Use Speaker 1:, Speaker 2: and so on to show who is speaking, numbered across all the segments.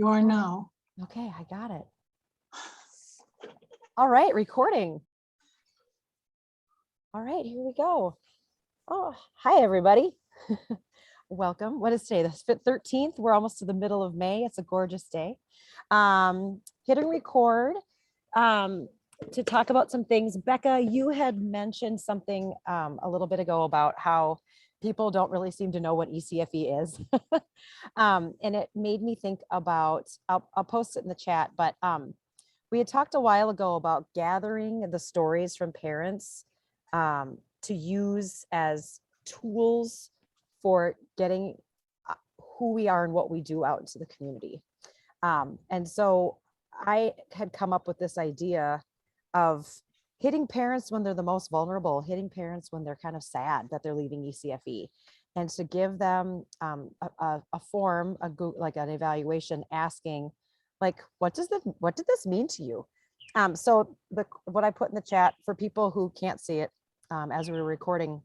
Speaker 1: You are now.
Speaker 2: Okay, I got it. All right, recording. All right, here we go. Oh, hi, everybody. Welcome. What is today? The 13th. We're almost to the middle of May. It's a gorgeous day. Hitting record to talk about some things. Becca, you had mentioned something a little bit ago about how people don't really seem to know what ECFE is. And it made me think about, I'll post it in the chat, but we had talked a while ago about gathering the stories from parents to use as tools for getting who we are and what we do out into the community. And so I had come up with this idea of hitting parents when they're the most vulnerable, hitting parents when they're kind of sad that they're leaving ECFE, and to give them a form, like an evaluation asking, like, what did this mean to you? So what I put in the chat for people who can't see it as we were recording,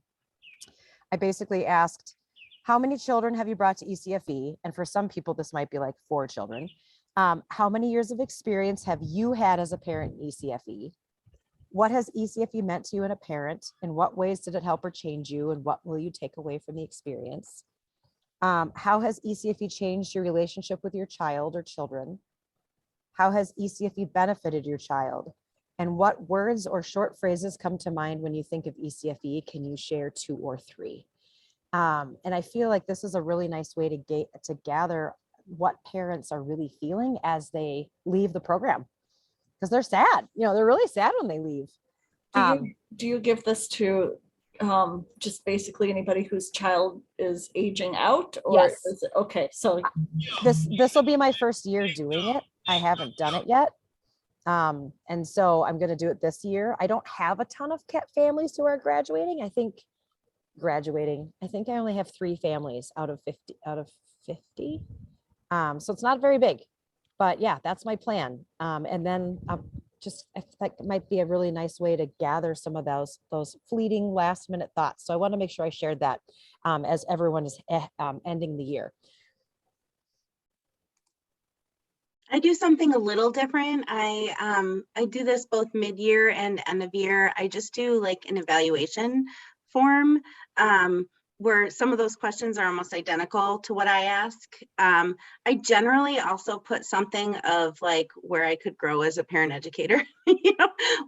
Speaker 2: I basically asked, how many children have you brought to ECFE? And for some people, this might be like 4 children. How many years of experience have you had as a parent in ECFE? What has ECFE meant to you and a parent? In what ways did it help or change you? And what will you take away from the experience? How has ECFE changed your relationship with your child or children? How has ECFE benefited your child? And what words or short phrases come to mind when you think of ECFE? Can you share 2 or 3? And I feel like this is a really nice way to gather what parents are really feeling as they leave the program, because they're sad. They're really sad when they leave.
Speaker 3: Do you give this to just basically anybody whose child is aging out, or
Speaker 2: yes.
Speaker 3: is it okay? So
Speaker 2: this will be my first year doing it. I haven't done it yet. And so I'm going to do it this year. I don't have a ton of families who are graduating. I think I only have 3 families out of 50. So it's not very big, but yeah, that's my plan. And then I think it might be a really nice way to gather some of those fleeting last minute thoughts. So I want to make sure I shared that as everyone is ending the year.
Speaker 4: I do something a little different. I do this both mid-year and end of year. I just do like an evaluation form where some of those questions are almost identical to what I ask. I generally also put something of like where I could grow as a parent educator.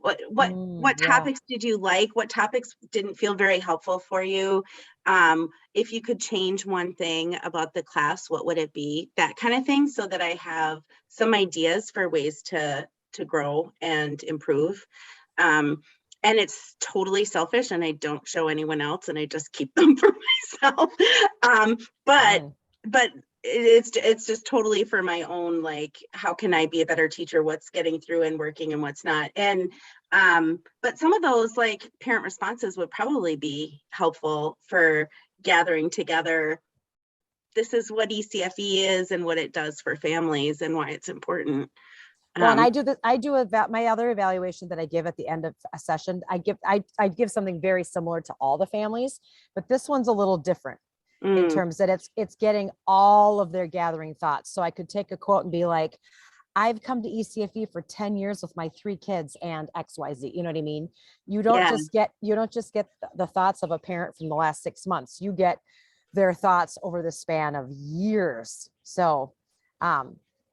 Speaker 4: What topics did you like? What topics didn't feel very helpful for you? If you could change one thing about the class, what would it be? That kind of thing, so that I have some ideas for ways to grow and improve. And it's totally selfish, and I don't show anyone else, and I just keep them for myself. But it's just totally for my own, like, how can I be a better teacher? What's getting through and working and what's not? And but some of those like parent responses would probably be helpful for gathering together. This is what ECFE is and what it does for families and why it's important.
Speaker 2: Well, and I do my other evaluation that I give at the end of a session. I give something very similar to all the families, but this one's a little different in terms that it's getting all of their gathering thoughts. So I could take a quote and be like, I've come to ECFE for 10 years with my 3 kids and XYZ. You know what I mean? You don't just get the thoughts of a parent from the last 6 months. You get their thoughts over the span of years. So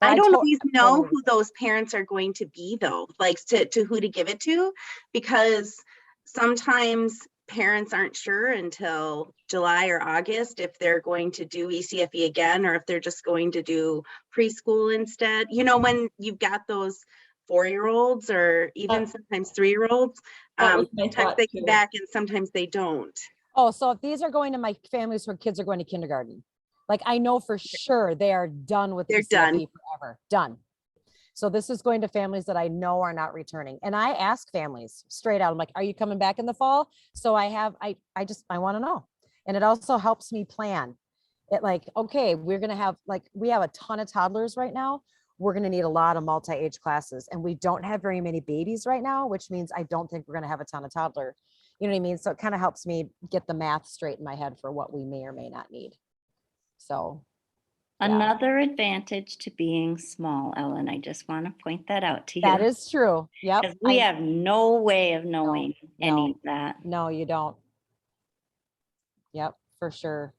Speaker 4: I don't always know who those parents are going to be, though, like to who to give it to, because sometimes parents aren't sure until July or August if they're going to do ECFE again, or if they're just going to do preschool instead. When you've got those 4-year-olds or even sometimes 3-year-olds, sometimes they come back and sometimes they don't.
Speaker 2: Oh, so if these are going to my families where kids are going to kindergarten, like I know for sure they are done with ECFE forever, done. So this is going to families that I know are not returning. And I ask families straight out, I'm like, are you coming back in the fall? So I want to know. And it also helps me plan it, like, okay, we're going to have, like, we have a ton of toddlers right now. We're going to need a lot of multi-age classes, and we don't have very many babies right now, which means I don't think we're going to have a ton of toddler. You know what I mean? So it kind of helps me get the math straight in my head for what we may or may not need. So
Speaker 1: Another advantage to being small, Ellen. I just want to point that out to you.
Speaker 2: That is true. Yep.
Speaker 1: Because we have no way of knowing any
Speaker 2: no.
Speaker 1: of that.
Speaker 2: No, you don't. Yep, for sure.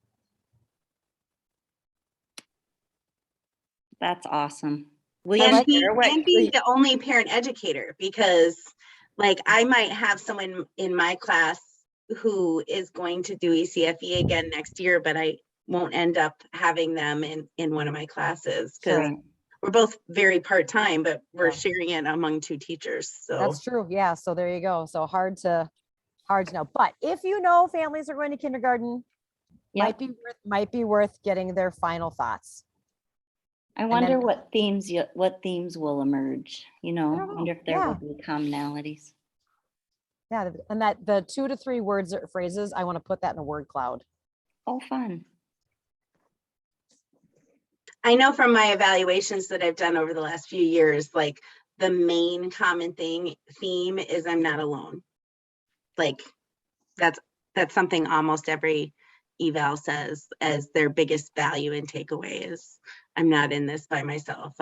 Speaker 1: That's awesome. Will you
Speaker 4: And be,
Speaker 1: share what?
Speaker 4: and be the only parent educator, because like I might have someone in my class who is going to do ECFE again next year, but I won't end up having them in one of my classes because
Speaker 1: Right.
Speaker 4: we're both very part-time, but we're
Speaker 2: Yeah.
Speaker 4: sharing it among 2 teachers. So
Speaker 2: That's true. Yeah. So there you go. So hard to know. But if you know families are going to kindergarten,
Speaker 1: Yep.
Speaker 2: might be worth getting their final thoughts.
Speaker 1: I
Speaker 2: then-
Speaker 1: wonder what themes will emerge. You know,
Speaker 2: don't
Speaker 1: I wonder
Speaker 2: know.
Speaker 1: if there
Speaker 2: Yeah.
Speaker 1: will be commonalities.
Speaker 2: Yeah. And that the 2 to 3 words or phrases, I want to put that in a word cloud.
Speaker 1: Oh, fun.
Speaker 4: I know from my evaluations that I've done over the last few years, like the main common theme is I'm not alone. Like that's something almost every eval says as their biggest value and takeaway is I'm not in this by myself.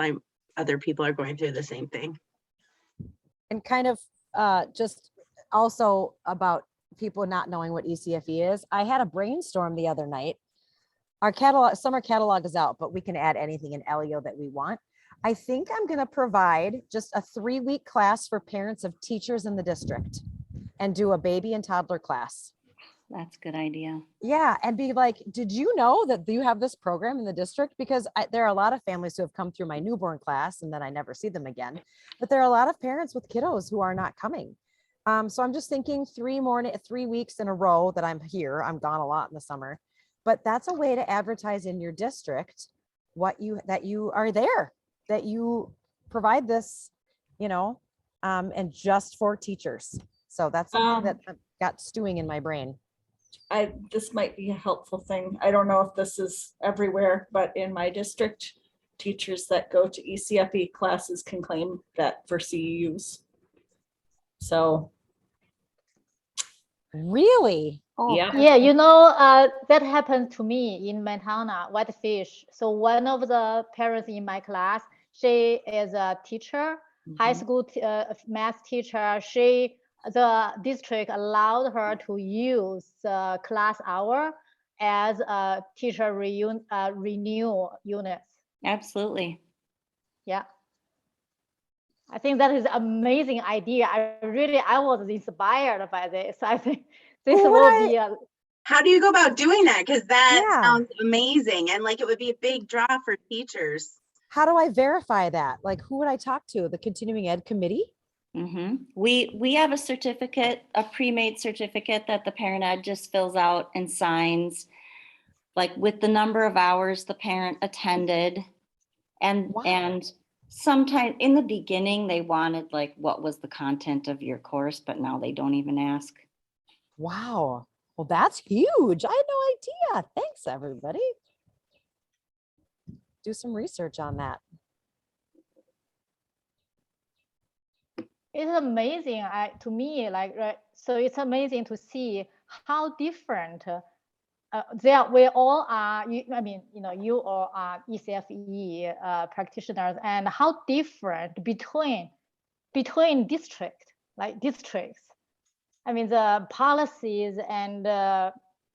Speaker 4: Other people are going through the same thing.
Speaker 2: And kind of just also about people not knowing what ECFE is. I had a brainstorm the other night. Our summer catalog is out, but we can add anything in Elio that we want. I think I'm going to provide just a 3-week class for parents of teachers in the district and do a baby and toddler class.
Speaker 1: That's a good idea.
Speaker 2: Yeah. And be like, did you know that you have this program in the district? Because there are a lot of families who have come through my newborn class and then I never see them again. But there are a lot of parents with kiddos who are not coming. So I'm just thinking 3 weeks in a row that I'm here. I'm gone a lot in the summer, but that's a way to advertise in your district that you are there, that you provide this, and just for teachers. So that's something that I've got stewing in my brain.
Speaker 3: This might be a helpful thing. I don't know if this is everywhere, but in my district, teachers that go to ECFE classes can claim that for CEUs. So.
Speaker 2: Really?
Speaker 1: Oh,
Speaker 3: Yeah.
Speaker 5: Yeah, that happened to me in Montana, Whitefish. So one of the parents in my class, she is a teacher, high school math teacher. The district allowed her to use the class hour as a teacher renew units.
Speaker 1: absolutely.
Speaker 5: Yeah. I think that is amazing idea. I was inspired by this. I think this will be
Speaker 4: How do you go about doing that? Because that
Speaker 2: Yeah.
Speaker 4: sounds amazing. And like it would be a big draw for teachers.
Speaker 2: How do I verify that? Like, who would I talk to? The continuing ed committee?
Speaker 1: We have a certificate, a pre-made certificate that the parent ed just fills out and signs, like with the number of hours the parent attended. And
Speaker 2: Wow.
Speaker 1: and sometimes in the beginning they wanted like what was the content of your course, but now they don't even ask.
Speaker 2: Wow. Well, that's huge. I had no idea. Thanks, everybody. Do some research on that.
Speaker 5: It's amazing to me, so it's amazing to see how different we all are. You all are ECFE practitioners, and how different between districts. I mean, the policies and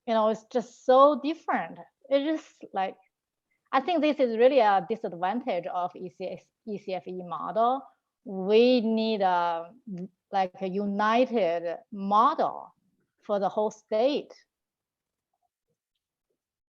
Speaker 5: it's just so different. It's just like, I think this is really a disadvantage of ECFE model. We need a united model for the whole state.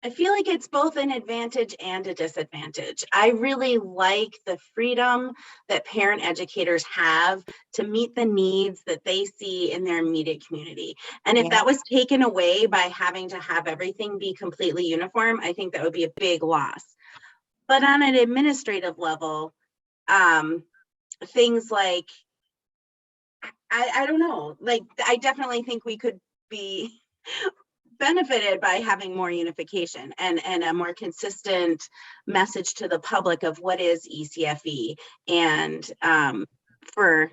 Speaker 4: I feel like it's both an advantage and a disadvantage. I really like the freedom that parent educators have to meet the needs that they see in their immediate community. And if that was taken away by having to have everything be completely uniform, I think that would be a big loss. But on an administrative level, things like, I don't know, like I definitely think we could be benefited by having more unification and a more consistent message to the public of what is ECFE, and for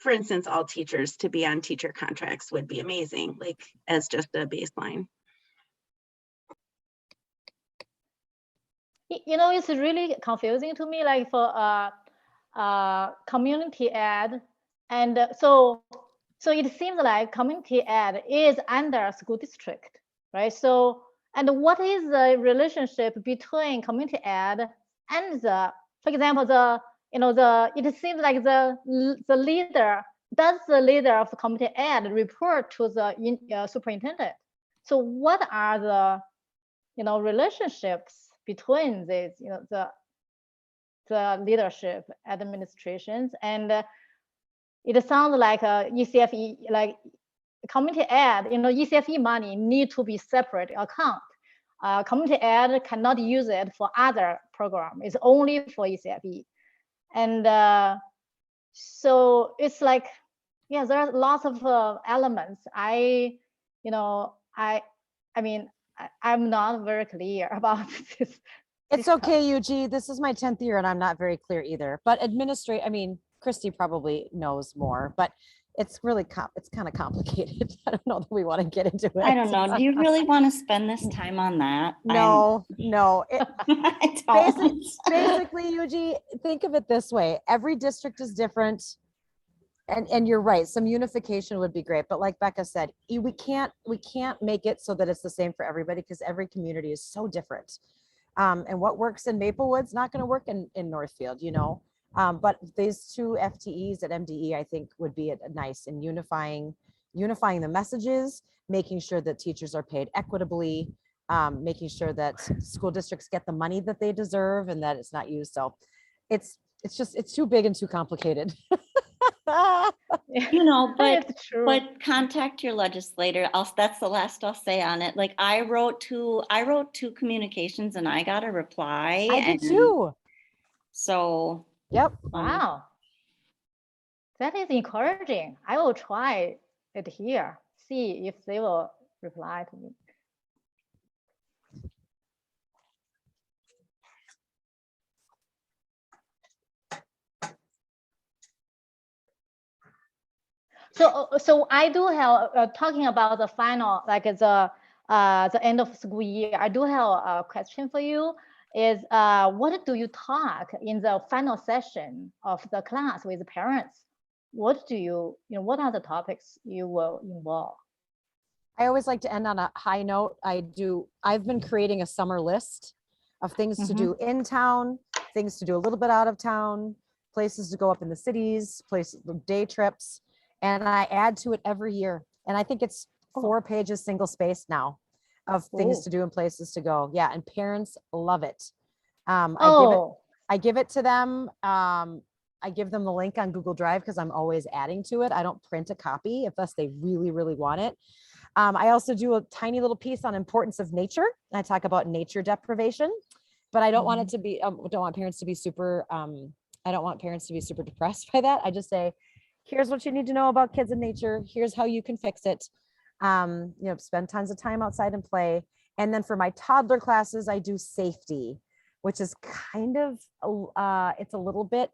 Speaker 4: instance, all teachers to be on teacher contracts would be amazing, like as just a baseline.
Speaker 5: It's really confusing to me, like for community ed. And so it seems like community ed is under school district, right? So, and what is the relationship between community ed and for example, it seems like the leader, does the leader of the community ed report to the superintendent? So what are the, relationships between these, the leadership administrations? And it sounds like ECFE, like community ed, ECFE money need to be separate account. Community ed cannot use it for other program. It's only for ECFE. And so it's like, yeah, there are lots of elements. I'm not very clear about this.
Speaker 2: It's okay, Yuji. This is my 10th year and I'm not very clear either. But Christy probably knows more, but it's really it's kind of complicated. I don't know that we want to get into it.
Speaker 1: I don't know. Do you really want to spend this time on that?
Speaker 2: No.
Speaker 1: I don't.
Speaker 2: Basically, Yuji, think of it this way. Every district is different. And you're right, some unification would be great, but like Becca said, we can't make it so that it's the same for everybody because every community is so different. And what works in Maplewood's not going to work in Northfield, but these two FTEs at MDE, I think would be nice in unifying the messages, making sure that teachers are paid equitably, making sure that school districts get the money that they deserve and that it's not used. So it's too big and too complicated.
Speaker 1: But contact your legislator. That's the last I'll say on it. Like I wrote two communications and I got a reply.
Speaker 2: I did too.
Speaker 1: So.
Speaker 2: Yep.
Speaker 5: Wow. That is encouraging. I will try it here, see if they will reply to me. So I do have talking about the final, like the end of school year. I do have a question for you. Is what do you talk in the final session of the class with the parents? What do what are the topics you will involve?
Speaker 2: I always like to end on a high note. I've been creating a summer list of things to do in town, things to do a little bit out of town, places to go up in the cities, day trips. And I add to it every year. And I think it's 4 pages, single space now of things to do and places to go. Yeah. And parents love it. I give it to them. I give them the link on Google Drive because I'm always adding to it. I don't print a copy unless they really, really want it. I also do a tiny little piece on importance of nature. I talk about nature deprivation, but I don't want it to be, don't want parents to be super, I don't want parents to be super depressed by that. I just say, here's what you need to know about kids and nature. Here's how you can fix it. Spend tons of time outside and play. And then for my toddler classes, I do safety, which is kind of, it's a little bit,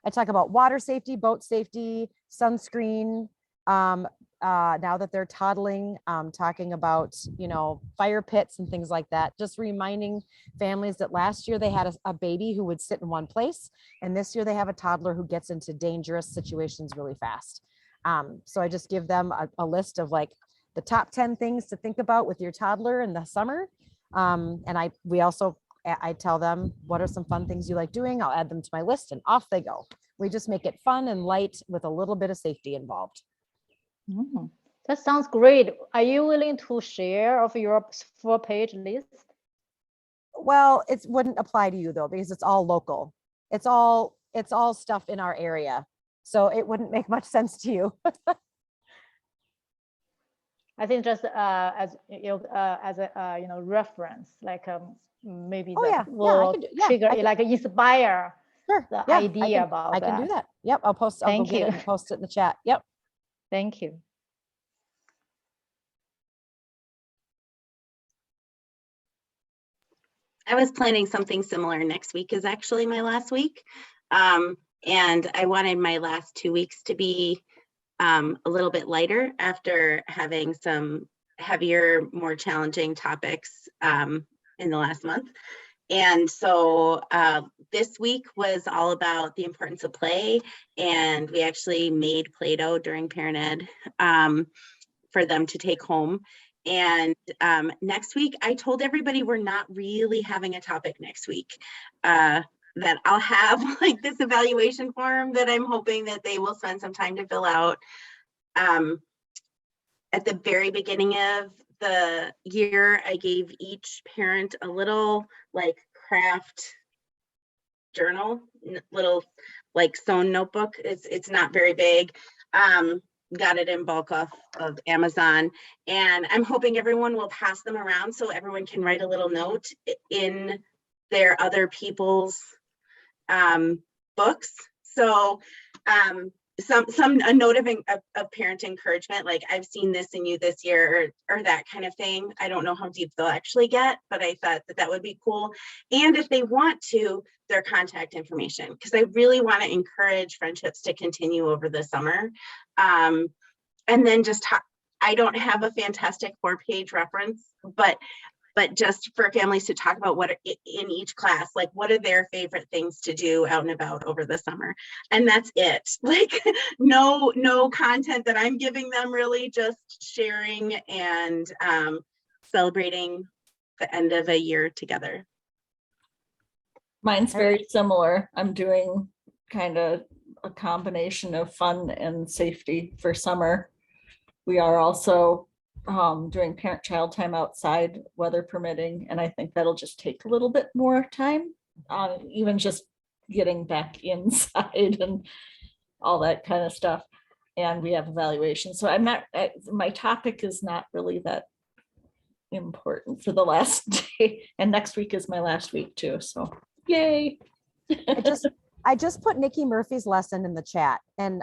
Speaker 2: I talk about water safety, boat safety, sunscreen. Now that they're toddling, talking about, fire pits and things like that, just reminding families that last year they had a baby who would sit in one place. And this year they have a toddler who gets into dangerous situations really fast. So I just give them a list of like the top 10 things to think about with your toddler in the summer. And I tell them, what are some fun things you like doing? I'll add them to my list and off they go. We just make it fun and light with a little bit of safety involved.
Speaker 5: That sounds great. Are you willing to share of your 4-page list?
Speaker 2: Well, it wouldn't apply to you though, because it's all local. It's all stuff in our area. So it wouldn't make much sense to you.
Speaker 5: I think just as a reference, like maybe will trigger like inspire the idea about
Speaker 2: that. I can do that. Yep, I'll post. I'll go get it and post it in the chat. Yep.
Speaker 5: Thank you.
Speaker 4: I was planning something similar. Next week is actually my last week. And I wanted my last 2 weeks to be a little bit lighter after having some heavier, more challenging topics in the last month. And so this week was all about the importance of play, and we actually made Play-Doh during Parent Ed for them to take home. And next week, I told everybody we're not really having a topic next week. That I'll have like this evaluation form that I'm hoping that they will spend some time to fill out. At the very beginning of the year, I gave each parent a little like craft journal, little like sewn notebook. It's not very big. Got it in bulk off of Amazon, and I'm hoping everyone will pass them around so everyone can write a little note in their other people's books. So a note of parent encouragement, like I've seen this in you this year, or that kind of thing. I don't know how deep they'll actually get, but I thought that would be cool. And if they want to, their contact information, because I really want to encourage friendships to continue over the summer. And then just I don't have a fantastic 4-page reference, but just for families to talk about what in each class, like what are their favorite things to do out and about over the summer. And that's it. Like no content that I'm giving them, really just sharing and celebrating the end of a year together.
Speaker 3: Mine's very similar. I'm doing kind of a combination of fun and safety for summer. We are also doing parent-child time outside, weather permitting, and I think that'll just take a little bit more time, even just getting back inside and all that kind of stuff. And we have evaluation. So I'm not, my topic is not really that important for the last day. And next week is my last week too. So yay.
Speaker 2: I just put Nikki Murphy's lesson in the chat. And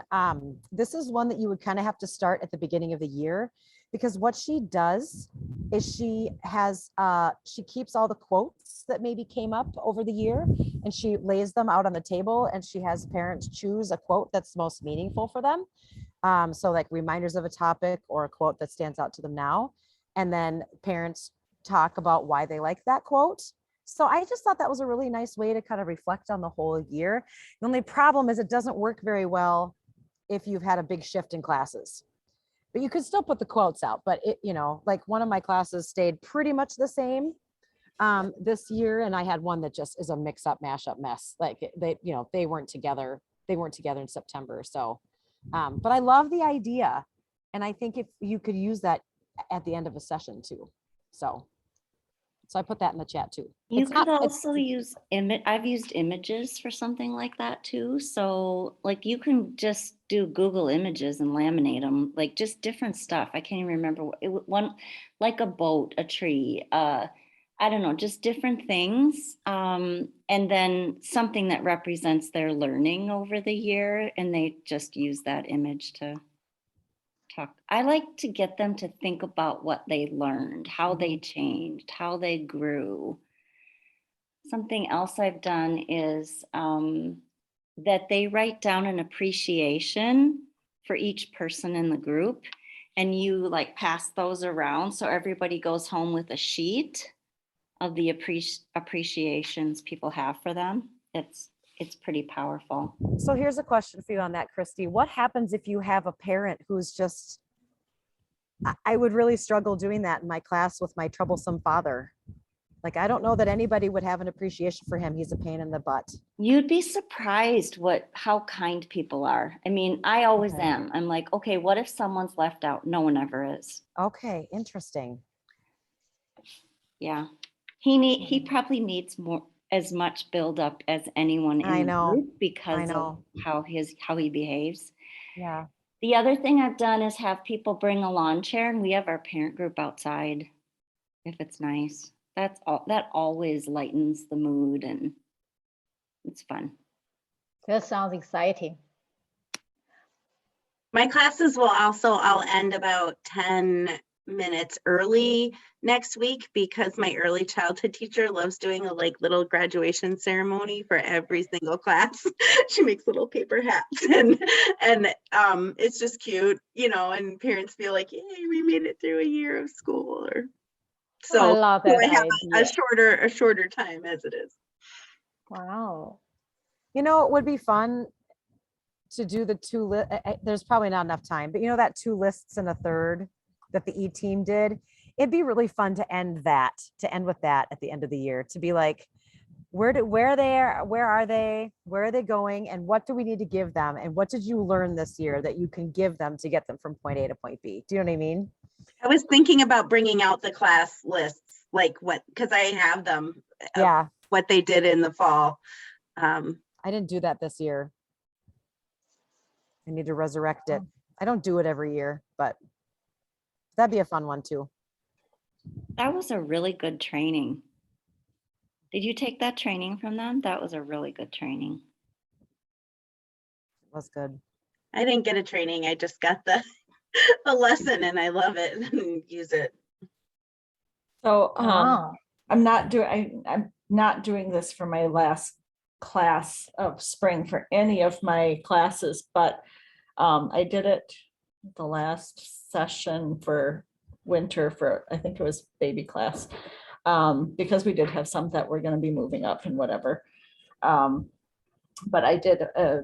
Speaker 2: this is one that you would kind of have to start at the beginning of the year, because what she does is she keeps all the quotes that maybe came up over the year, and she lays them out on the table, and she has parents choose a quote that's most meaningful for them. So like reminders of a topic or a quote that stands out to them now. And then parents talk about why they like that quote. So I just thought that was a really nice way to kind of reflect on the whole year. The only problem is it doesn't work very well if you've had a big shift in classes. But you could still put the quotes out, but it, like one of my classes stayed pretty much the same this year. And I had one that just is a mix up, mash up mess. Like they weren't together. They weren't together in September. So, but I love the idea. And I think if you could use that at the end of a session too. So I put that in the chat too.
Speaker 1: You could also use I've used images for something like that too. So like you can just do Google Images and laminate them, like just different stuff. I can't even remember one, like a boat, a tree, I don't know, just different things. And then something that represents their learning over the year, and they just use that image to talk. I like to get them to think about what they learned, how they changed, how they grew. Something else I've done is that they write down an appreciation for each person in the group, and you like pass those around. So everybody goes home with a sheet of the appreciations people have for them. It's pretty powerful.
Speaker 2: So here's a question for you on that, Christy. What happens if you have a parent who's just, I would really struggle doing that in my class with my troublesome father. Like, I don't know that anybody would have an appreciation for him. He's a pain in the butt.
Speaker 1: You'd be surprised how kind people are. I mean, I always am. I'm like, okay, what if someone's left out? No one ever is.
Speaker 2: Okay, interesting.
Speaker 1: Yeah. He probably needs as much buildup as anyone in the group because of how he behaves.
Speaker 2: Yeah.
Speaker 1: The other thing I've done is have people bring a lawn chair, and we have our parent group outside if it's nice. That always lightens the mood, and it's fun.
Speaker 5: That sounds exciting.
Speaker 4: My classes I'll end about 10 minutes early next week, because my early childhood teacher loves doing a little graduation ceremony for every single class. She makes little paper hats, and it's just cute, and parents feel like, yay, we made it through a year of school. Or
Speaker 5: I
Speaker 4: So
Speaker 5: love
Speaker 4: so
Speaker 5: that
Speaker 4: I have
Speaker 5: idea.
Speaker 4: a shorter time as it is.
Speaker 5: Wow.
Speaker 2: You know, it would be fun to do the there's probably not enough time, but you know, that 2 lists and a third that the E-team did, it'd be really fun to end with that at the end of the year, to be like, where are they, where are they going, and what do we need to give them, and what did you learn this year that you can give them to get them from point A to point B? Do you know what I mean?
Speaker 4: I was thinking about bringing out the class lists, like because I have them,
Speaker 2: Yeah,
Speaker 4: what they did in the fall.
Speaker 2: I didn't do that this year. I need to resurrect it. I don't do it every year, but that'd be a fun one too.
Speaker 1: That was a really good training. Did you take that training from them? That was a really good training.
Speaker 2: It was good.
Speaker 4: I didn't get a training. I just got the lesson, and I love it and use it.
Speaker 3: So
Speaker 5: Wow.
Speaker 3: I'm not doing this for my last class of spring for any of my classes, but I did it the last session for winter for, I think it was baby class, because we did have some that were going to be moving up and whatever. But I did a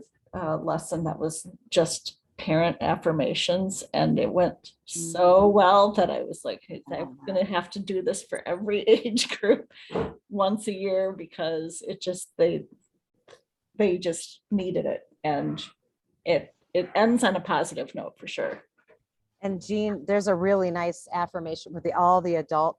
Speaker 3: lesson that was just parent affirmations, and it went so well that I was like, I'm gonna have to do this for every age group once a year, because it just they just needed it, and it ends on a positive note for sure.
Speaker 2: And Jean, there's a really nice affirmation with all the adult.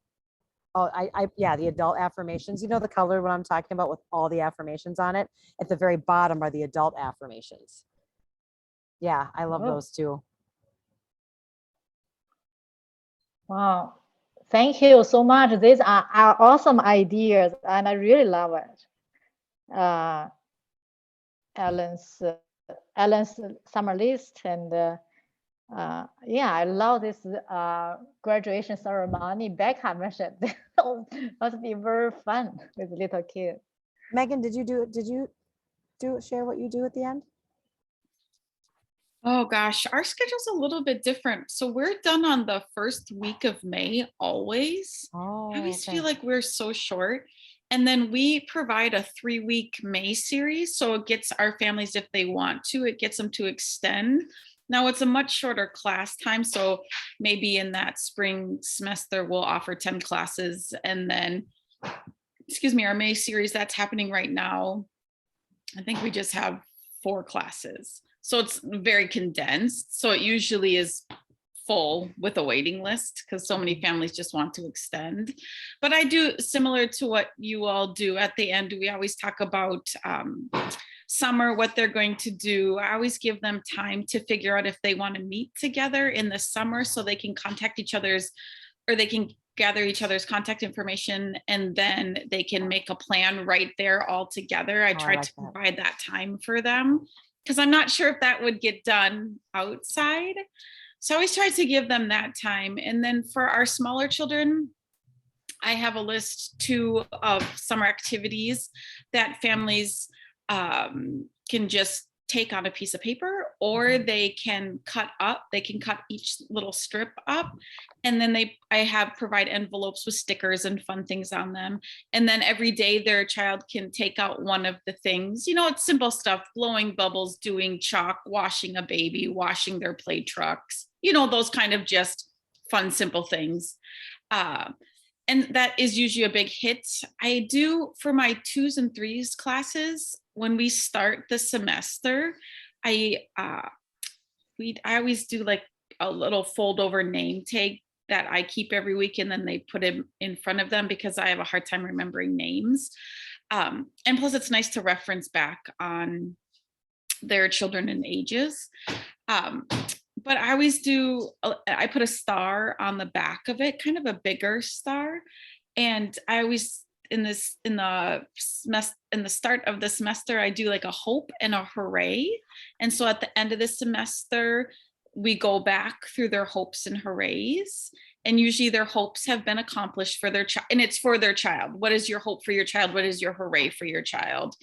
Speaker 2: Oh, the adult affirmations. You know the color what I'm talking about, with all the affirmations on it. At the very bottom are the adult affirmations. Yeah, I love
Speaker 5: Oh.
Speaker 2: those too.
Speaker 5: Wow. Thank you so much. These are awesome ideas, and I really love it. Ellen's summer list, and yeah, I love this graduation ceremony. Becca mentioned must be very fun with little kids.
Speaker 2: Megan, did you share what you do at the end?
Speaker 6: Oh gosh, our schedule's a little bit different. So we're done on the first week of May always.
Speaker 2: Oh,
Speaker 6: I always
Speaker 2: okay.
Speaker 6: feel like we're so short. And then we provide a 3-week May series. So it gets our families, if they want to, it gets them to extend. Now it's a much shorter class time. So maybe in that spring semester, we'll offer 10 classes. And then, excuse me, our May series that's happening right now, I think we just have 4 classes. So it's very condensed. So it usually is full with a waiting list because so many families just want to extend. But I do similar to what you all do at the end. We always talk about summer, what they're going to do. I always give them time to figure out if they want to meet together in the summer so they can contact each other's, or they can gather each other's contact information, and then they can make a plan right there all together. I try to provide that time for them, because I'm not sure if that would get done outside. So I always try to give them that time. And then for our smaller children, I have a list too of summer activities that families can just take on a piece of paper, or they can cut up. They can cut each little strip up, and then I provide envelopes with stickers and fun things on them. And then every day their child can take out one of the things. You know, it's simple stuff: blowing bubbles, doing chalk, washing a baby, washing their play trucks. You know, those kind of just fun, simple things. And that is usually a big hit. I do for my 2s and 3s classes, when we start the semester, I always do like a little fold over name tag that I keep every week, and then they put it in front of them because I have a hard time remembering names. And plus it's nice to reference back on their children and ages. But I always do, I put a star on the back of it, kind of a bigger star. And I always, in the start of the semester, I do like a hope and a hooray. And so at the end of the semester, we go back through their hopes and hoorays. And usually their hopes have been accomplished for their child, and it's for their child. What is your hope for your child? What is your hooray for your child?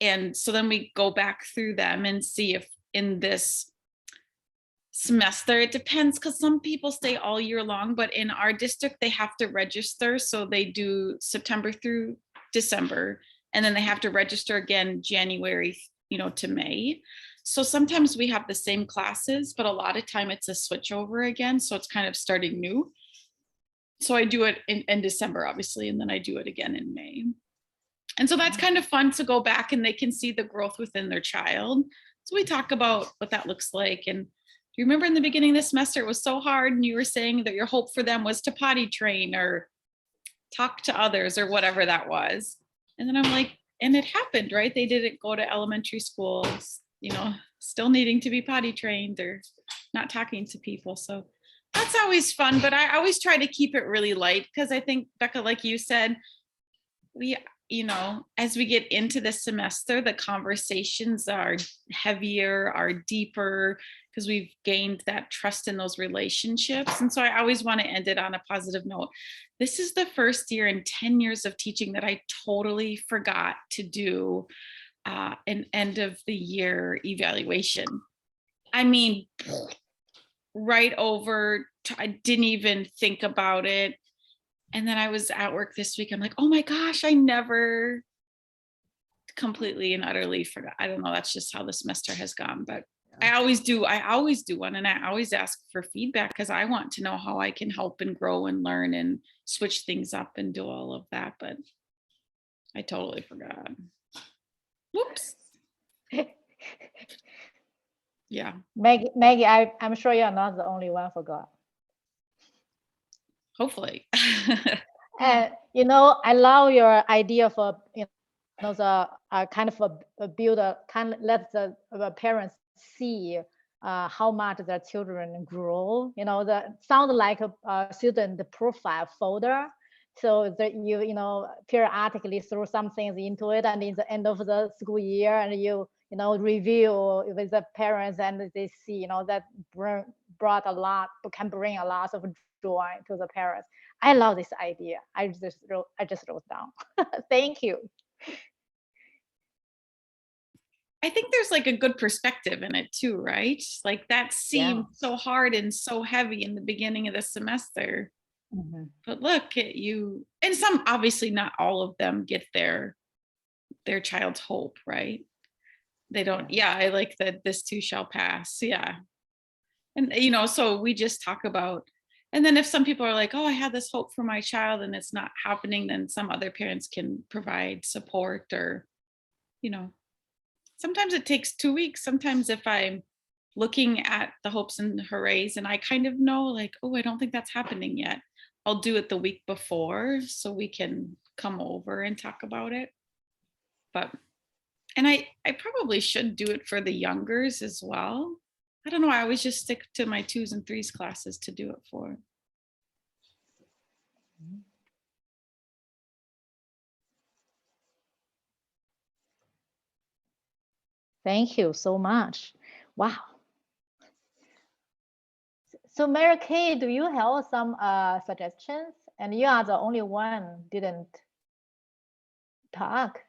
Speaker 6: And so then we go back through them and see if in this semester. It depends because some people stay all year long, but in our district, they have to register. So they do September through December, and then they have to register again January, to May. So sometimes we have the same classes, but a lot of time it's a switchover again. So it's kind of starting new. So I do it in December, obviously, and then I do it again in May. And so that's kind of fun to go back and they can see the growth within their child. So we talk about what that looks like. And do you remember in the beginning of the semester, it was so hard and you were saying that your hope for them was to potty train or talk to others or whatever that was. And then I'm like, and it happened, right? They didn't go to elementary schools, still needing to be potty trained or not talking to people. So that's always fun, but I always try to keep it really light because I think, Becca, like you said, we, as we get into the semester, the conversations are heavier, are deeper, because we've gained that trust in those relationships. And so I always want to end it on a positive note. This is the first year in 10 years of teaching that I totally forgot to do an end of the year evaluation. I mean, right over, I didn't even think about it. And then I was at work this week. I'm like, oh my gosh, I never completely and utterly forgot. I don't know. That's just how the semester has gone. But I always do one. And I always ask for feedback because I want to know how I can help and grow and learn and switch things up and do all of that. But I totally forgot. Whoops. Yeah.
Speaker 5: Maggie, I'm sure you're not the only one forgot.
Speaker 6: Hopefully.
Speaker 5: And I love your idea for the kind of a build a kind of let the parents see how much their children grow. That sounds like a student profile folder. So that you periodically throw some things into it, and in the end of the school year, and you review with the parents, and they see that can bring a lot of joy to the parents. I love this idea. I just wrote down. Thank you.
Speaker 6: I think there's like a good perspective in it too, right? Like that seemed so hard and so heavy in the beginning of the semester. Mm-hmm. But look at you, and some, obviously not all of them get their child's hope, right? They don't. Yeah, I like that. This too shall pass. Yeah. And so we just talk about, and then if some people are like, oh, I had this hope for my child and it's not happening, then some other parents can provide support, or sometimes it takes 2 weeks. Sometimes if I'm looking at the hopes and hoorays and I kind of know like, oh, I don't think that's happening yet, I'll do it the week before so we can come over and talk about it. And I probably should do it for the youngers as well. I don't know. I always just stick to my 2s and 3s classes to do it for.
Speaker 5: Thank you so much. Wow. So Mary Kay, do you have some suggestions? And you are the only one didn't talk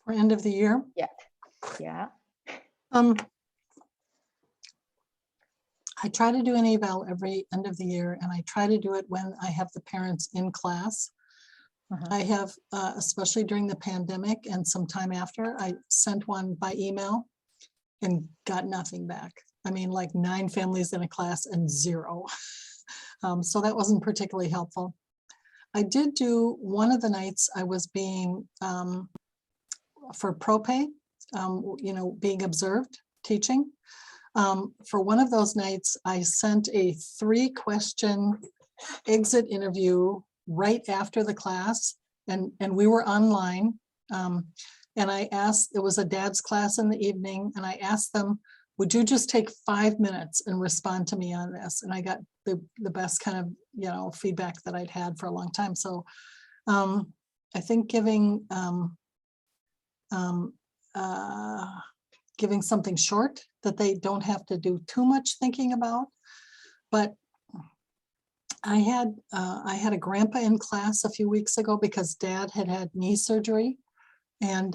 Speaker 7: for end of the year
Speaker 5: yet. Yeah.
Speaker 7: I try to do an eval every end of the year, and I try to do it when I have the parents in class. I have, especially during the pandemic and some time after, I sent one by email and got nothing back. I mean, like 9 families in a class and 0. So that wasn't particularly helpful. I did do one of the nights I was being, for ProPay, being observed, teaching. For one of those nights, I sent a 3-question exit interview right after the class, and we were online. And I asked, it was a dad's class in the evening, and I asked them, would you just take 5 minutes and respond to me on this? And I got the best kind of, feedback that I'd had for a long time. So I think giving something short that they don't have to do too much thinking about. But I had a grandpa in class a few weeks ago because dad had knee surgery, and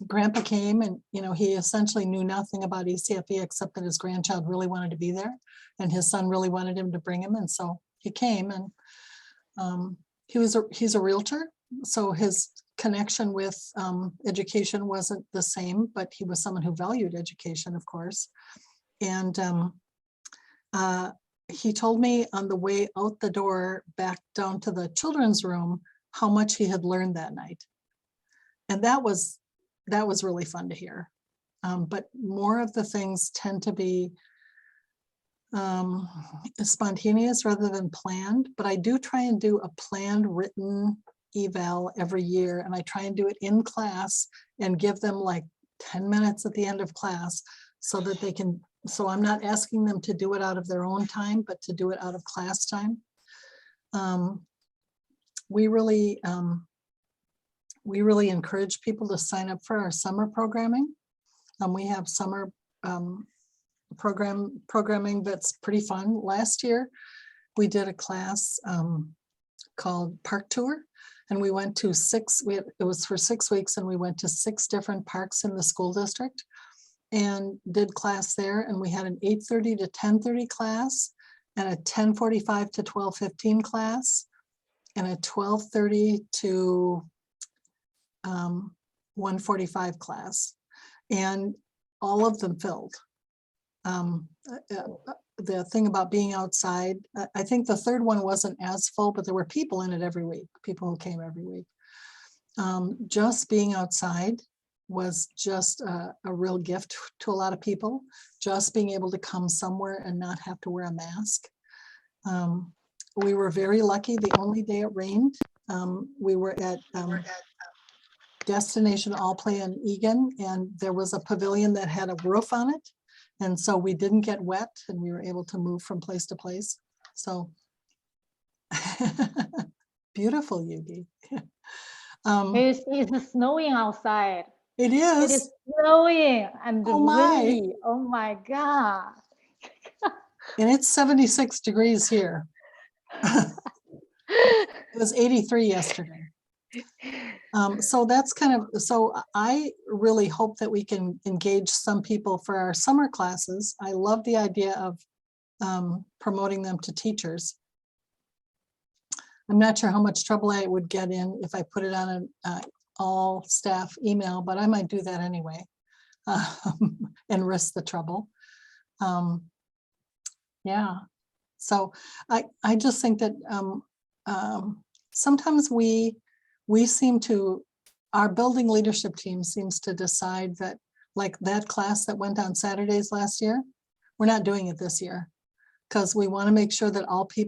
Speaker 7: Grandpa came and, he essentially knew nothing about ECFE except that his grandchild really wanted to be there and his son really wanted him to bring him. And so he came and he's a realtor. So his connection with education wasn't the same, but he was someone who valued education, of course. And he told me on the way out the door back down to the children's room how much he had learned that night. And that was really fun to hear. But more of the things tend to be spontaneous rather than planned. But I do try and do a planned written eval every year. And I try and do it in class and give them like 10 minutes at the end of class so that they can, so I'm not asking them to do it out of their own time, but to do it out of class time. We really encourage people to sign up for our summer programming. We have summer programming that's pretty fun. Last year, we did a class called Park Tour, and we went to it was for 6 weeks, and we went to 6 different parks in the school district and did class there. And we had an 8:30 to 10:30 class and a 10:45 to 12:15 class and a 12:30 to 1:45 class, and all of them filled. The thing about being outside, I think the third one wasn't as full, but there were people in it every week, people who came every week. Just being outside was just a real gift to a lot of people, just being able to come somewhere and not have to wear a mask. We were very lucky. The only day it rained, we were at Destination All Play in Egan, and there was a pavilion that had a roof on it. And so we didn't get wet and we were able to move from place to place. So beautiful, Yugi.
Speaker 5: It's snowing outside.
Speaker 7: It
Speaker 5: It
Speaker 7: is.
Speaker 5: is snowing and
Speaker 7: Oh my.
Speaker 5: windy. Oh my God.
Speaker 7: And it's 76 degrees here. It was 83 yesterday. So that's so I really hope that we can engage some people for our summer classes. I love the idea of promoting them to teachers. I'm not sure how much trouble I would get in if I put it on an all staff email, but I might do that anyway and risk the trouble. Yeah, so I just think that sometimes we seem to, our building leadership team seems to decide that, like that class that went on Saturdays last year, we're not doing it this year because we want to make sure that all people